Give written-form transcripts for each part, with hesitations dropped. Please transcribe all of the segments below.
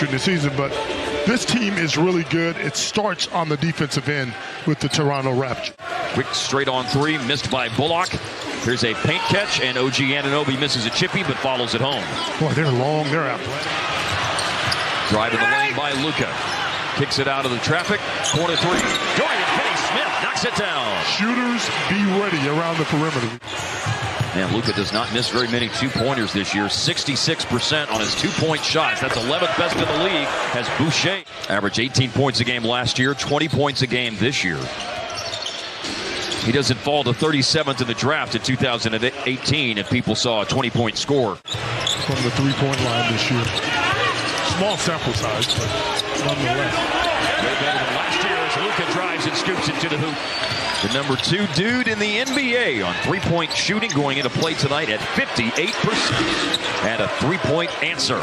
in the season, but this team is really good. It starts on the defensive end with the Toronto Raptors. Quick straight on three, missed by Bullock. Here's a paint catch, and OG Anunoby misses a chippy, but follows it home. Boy, they're long, they're athletic. Driving the lane by Luka. Kicks it out of the traffic. Corner three. Dorian Finney-Smith knocks it down. Shooters, be ready around the perimeter. And Luka does not miss very many two-pointers this year. 66% on his two-point shots. That's 11th best in the league. Has Boucher averaged 18 points a game last year, 20 points a game this year. He doesn't fall to 37th in the draft in 2018 if people saw a 20-point score. From the three-point line this year. Small sample size, but nonetheless. Way better than last year as Luka drives and scoops it to the hoop. The number 2 dude in the NBA on three-point shooting going into play tonight at 58%. And a three-point answer.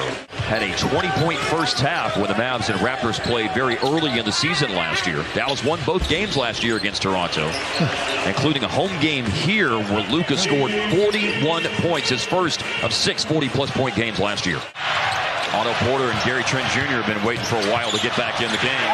Had a 20-point first half when the Mavs and Raptors played very early in the season last year. Dallas won both games last year against Toronto, including a home game here where Luka scored 41 points, his first of 6 40-plus point games last year. Otto Porter and Gary Trent Jr. have been waiting for a while to get back in the game.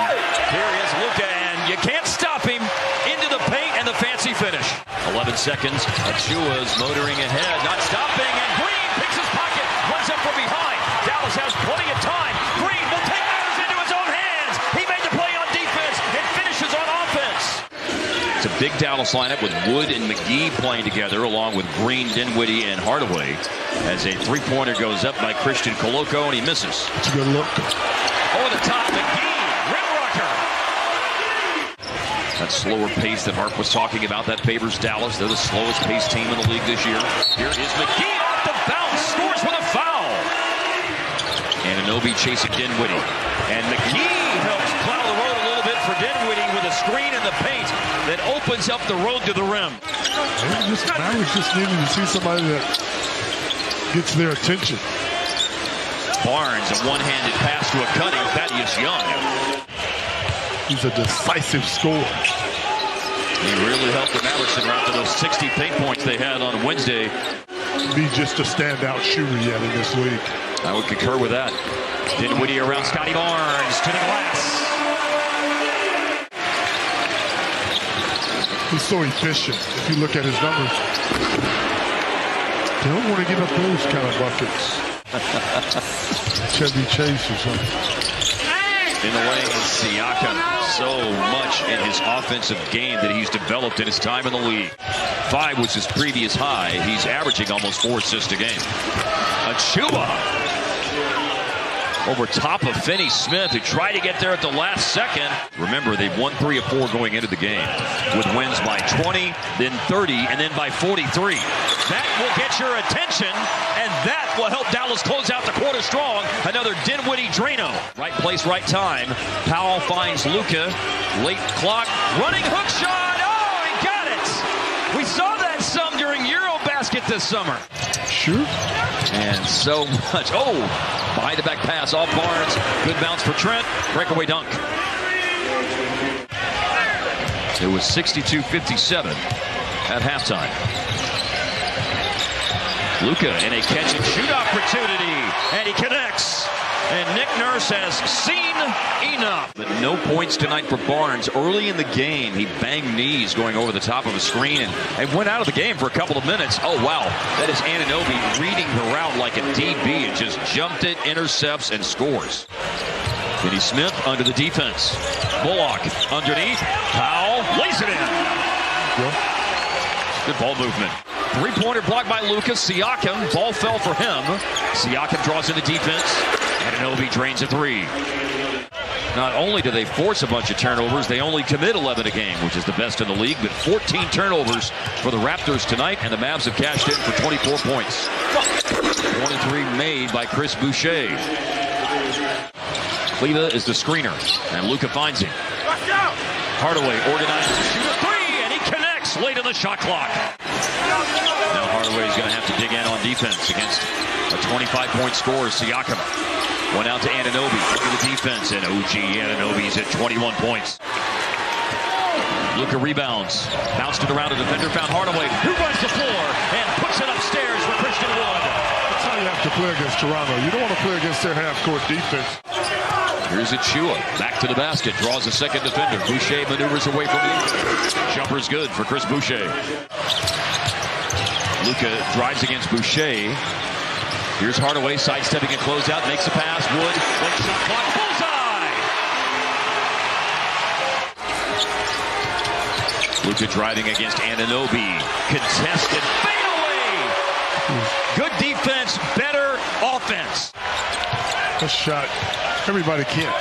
Here is Luka, and you can't stop him. Into the paint and the fancy finish. 11 seconds. Achiuwa is motoring ahead, not stopping, and Green picks his pocket, runs up from behind. Dallas has plenty of time. Green will take matters into his own hands. He made the play on defense and finishes on offense. It's a big Dallas lineup with Wood and McGee playing together, along with Green, Dinwiddie, and Hardaway. As a three-pointer goes up by Christian Koloko, and he misses. It's a good look. Over the top, McGee, rim rocker. That slower pace that Harp was talking about, that favors Dallas. They're the slowest paced team in the league this year. Here is McGee off the bounce, scores with a foul. Anunoby chasing Dinwiddie. And McGee helps plow the road a little bit for Dinwiddie with a screen in the paint that opens up the road to the rim. Mavericks just needing to see somebody that gets their attention. Barnes, a one-handed pass to a cutting Thaddeus Young. He's a decisive scorer. He really helped the Mavericks in round to those 60 paint points they had on Wednesday. Be just a standout shooter yet in this league. I would concur with that. Dinwiddie around Scottie Barnes to the glass. He's so efficient. If you look at his numbers, they don't want to give up those kind of buckets. Chevy Chase or something. In the lane is Siakam. So much in his offensive game that he's developed in his time in the league. 5 was his previous high. He's averaging almost 4 assists a game. Achiuwa over top of Finney-Smith, who tried to get there at the last second. Remember, they've won 3 of 4 going into the game, with wins by 20, then 30, and then by 43. That will get your attention, and that will help Dallas close out the quarter strong. Another Dinwiddie Drano. Right place, right time. Powell finds Luka. Late clock. Running hook shot. Oh, he got it. We saw that some during Eurobasket this summer. Sure. And so much. Oh, behind the back pass off Barnes. Good bounce for Trent. Breakaway dunk. It was 62-57 at halftime. Luka in a catch and shoot opportunity, and he connects. And Nick Nurse has seen enough. But no points tonight for Barnes. Early in the game, he banged knees going over the top of a screen and went out of the game for a couple of minutes. Oh, wow. That is Anunoby reading the route like a DB and just jumped it, intercepts, and scores. Finney-Smith under the defense. Bullock underneath. Powell lays it in. Good ball movement. Three-pointer blocked by Luka. Siakam. Ball fell for him. Siakam draws in the defense. Anunoby drains a 3. Not only do they force a bunch of turnovers, they only commit 11 a game, which is the best in the league, but 14 turnovers for the Raptors tonight, and the Mavs have cashed in for 24 points. 23 made by Chris Boucher. Cleva is the screener, and Luka finds him. Hardaway organizes to shoot a 3, and he connects late in the shot clock. Now Hardaway is going to have to dig in on defense against a 25-point scorer, Siakam. Went out to Anunoby under the defense, and OG Anunoby's at 21 points. Luka rebounds, bounced it around a defender, found Hardaway, who runs the floor and puts it upstairs for Christian Wood. That's how you have to play against Toronto. You don't want to play against their half-court defense. Here's Achiuwa, back to the basket, draws a second defender. Boucher maneuvers away from Yuta. Jumper's good for Chris Boucher. Luka drives against Boucher. Here's Hardaway sidestepping a closeout, makes a pass. Wood, late shot clock, bullseye! Luka driving against Anunoby. Contested fadeaway! Good defense, better offense. A shot. Everybody can't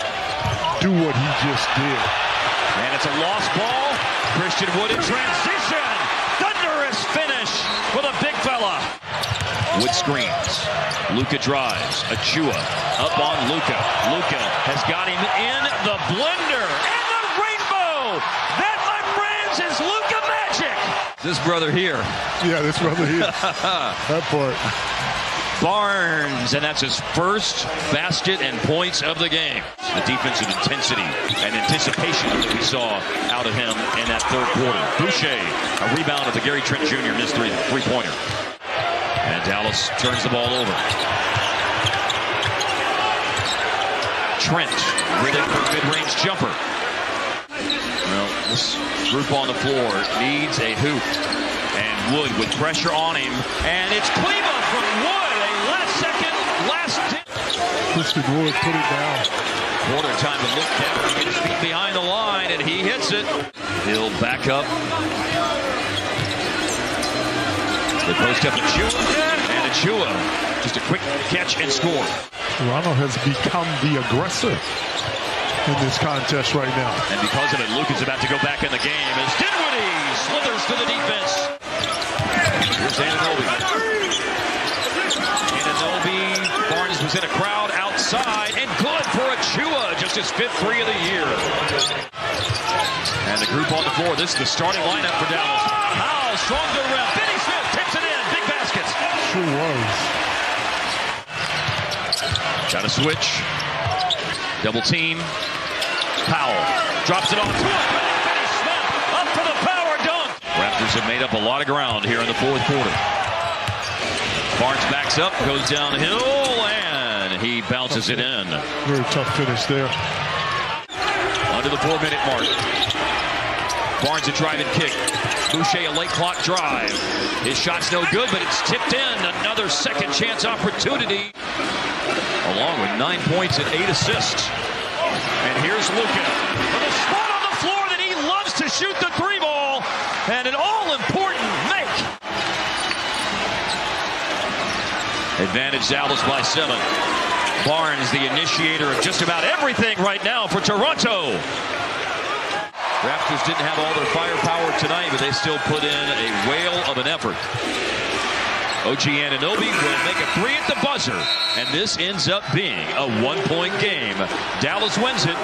do what he just did. And it's a lost ball. Christian Wood in transition. Thunderous finish for the big fella. Wood screens. Luka drives. Achiuwa up on Luka. Luka has got him in the blender. And the rainbow! That, my friends, is Luka magic! This brother here. Yeah, this brother here. That part. Barnes, and that's his first basket and points of the game. The defensive intensity and anticipation that we saw out of him in that third quarter. Boucher, a rebound of the Gary Trent Jr. missed three-pointer. And Dallas turns the ball over. Trent, ready for a mid-range jumper. Well, this group on the floor needs a hoop. And Wood with pressure on him. And it's Kleba from Wood. Christian Wood put it down. Quarter time to look down, get his feet behind the line, and he hits it. He'll back up. They post up Achiuwa, and Achiuwa, just a quick catch and score. Toronto has become the aggressor in this contest right now. And because of it, Luke is about to go back in the game as Dinwiddie slithers to the defense. Here's Anunoby. Barnes was in a crowd outside, and good for Achiuwa, just his 5th three of the year. And the group on the floor, this is the starting lineup for Dallas. Powell, strong to the rim. Benny Smith tips it in, big baskets. Sure was. Got a switch. Double team. Powell drops it off to him. Benny Smith up for the power dunk. Raptors have made up a lot of ground here in the fourth quarter. Barnes backs up, goes downhill, and he bounces it in. Very tough finish there. Under the 4-minute mark. Barnes a driving kick. Boucher a late clock drive. His shot's no good, but it's tipped in. Another second chance opportunity. Along with 9 points and 8 assists. And here's Luka with a spot on the floor that he loves to shoot the 3-ball. And an all-important make. Advantage Dallas by 7. Barnes, the initiator of just about everything right now for Toronto. Raptors didn't have all their firepower tonight, but they still put in a whale of an effort. OG Anunoby will make a 3 at the buzzer, and this ends up being a 1-point game. Dallas wins it.